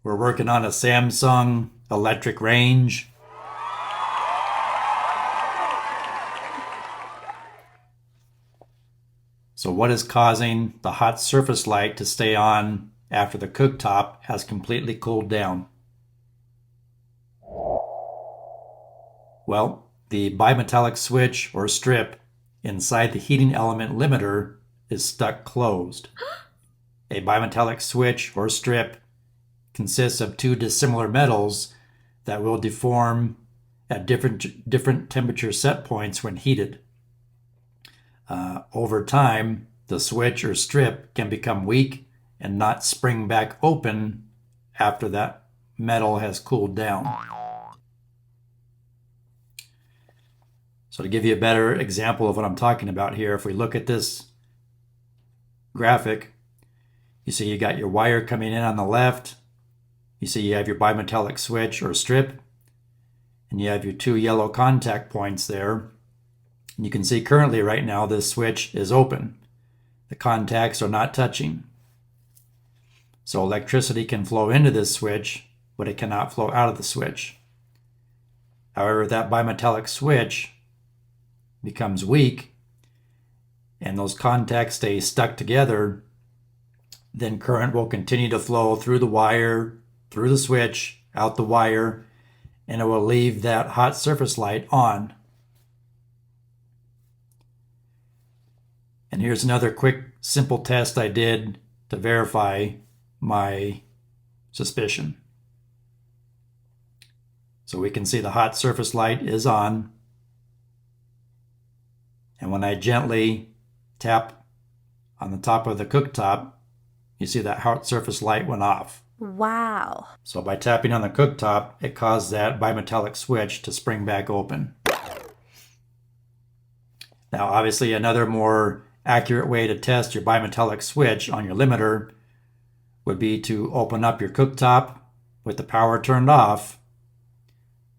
We're working on a Samsung electric range. So what is causing the hot surface light to stay on after the cooktop has completely cooled down? Well, the bimetallic switch or strip inside the heating element limiter is stuck closed. A bimetallic switch or strip consists of two dissimilar metals that will deform at different temperature set points when heated. Over time, the switch or strip can become weak and not spring back open after that metal has cooled down. So to give you a better example of what I'm talking about here, if we look at this graphic, you see you got your wire coming in on the left. You see you have your bimetallic switch or strip, and you have your two yellow contact points there. And you can see currently right now this switch is open. The contacts are not touching. So electricity can flow into this switch, but it cannot flow out of the switch. However, that bimetallic switch becomes weak and those contacts stay stuck together, then current will continue to flow through the wire, through the switch, out the wire, and it will leave that hot surface light on. And here's another quick, simple test I did to verify my suspicion. So we can see the hot surface light is on. And when I gently tap on the top of the cooktop, you see that hot surface light went off. Wow. So by tapping on the cooktop, it caused that bimetallic switch to spring back open. Now, obviously, another more accurate way to test your bimetallic switch on your limiter would be to open up your cooktop with the power turned off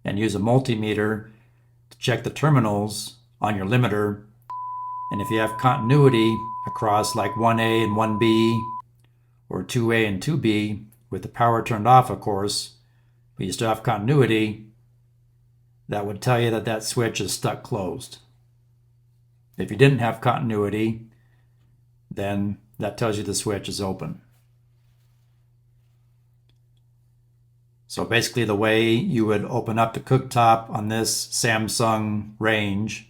and use a multimeter to check the terminals on your limiter. And if you have continuity across like 1A and 1B or 2A and 2B with the power turned off, of course, but you still have continuity, that would tell you that that switch is stuck closed. If you didn't have continuity, then that tells you the switch is open. So basically the way you would open up the cooktop on this Samsung range,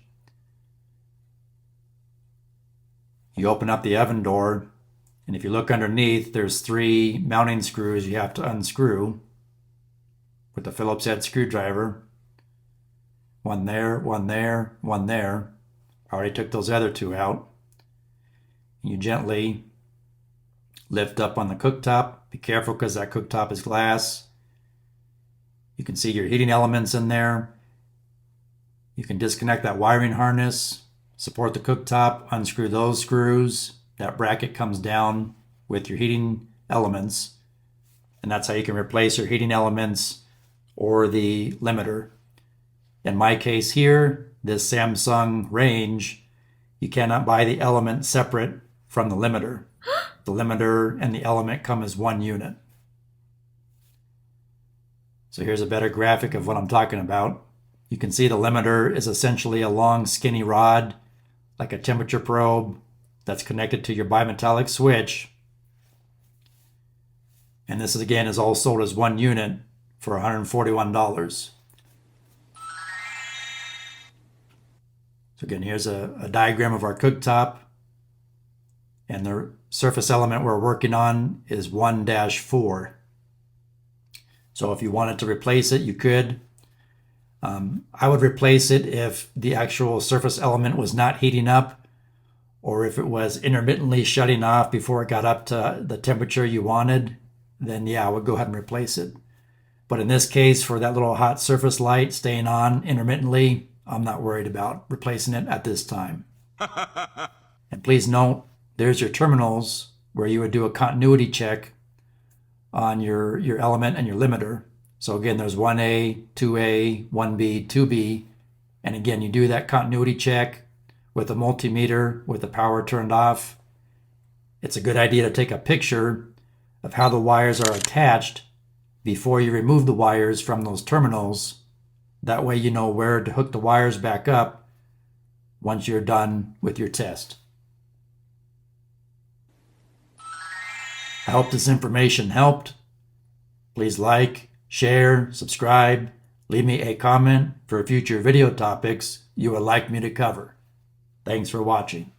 you open up the oven door, and if you look underneath, there's 3 mounting screws you have to unscrew with a Phillips head screwdriver. One there, one there, one there. I already took those other 2 out. You gently lift up on the cooktop. Be careful because that cooktop is glass. You can see your heating elements in there. You can disconnect that wiring harness, support the cooktop, unscrew those screws. That bracket comes down with your heating elements, and that's how you can replace your heating elements or the limiter. In my case here, this Samsung range, you cannot buy the element separate from the limiter. The limiter and the element come as one unit. So here's a better graphic of what I'm talking about. You can see the limiter is essentially a long skinny rod, like a temperature probe, that's connected to your bimetallic switch. And this again is all sold as one unit for $141. So again, here's a diagram of our cooktop. And the surface element we're working on is 1-4. So if you wanted to replace it, you could. I would replace it if the actual surface element was not heating up, or if it was intermittently shutting off before it got up to the temperature you wanted, then yeah, I would go ahead and replace it. But in this case, for that little hot surface light staying on intermittently, I'm not worried about replacing it at this time. And please note, there's your terminals where you would do a continuity check on your element and your limiter. So again, there's 1A, 2A, 1B, 2B. And again, you do that continuity check with a multimeter with the power turned off. It's a good idea to take a picture of how the wires are attached before you remove the wires from those terminals. That way you know where to hook the wires back up once you're done with your test. I hope this information helped. Please like, share, subscribe, leave me a comment for future video topics you would like me to cover. Thanks for watching.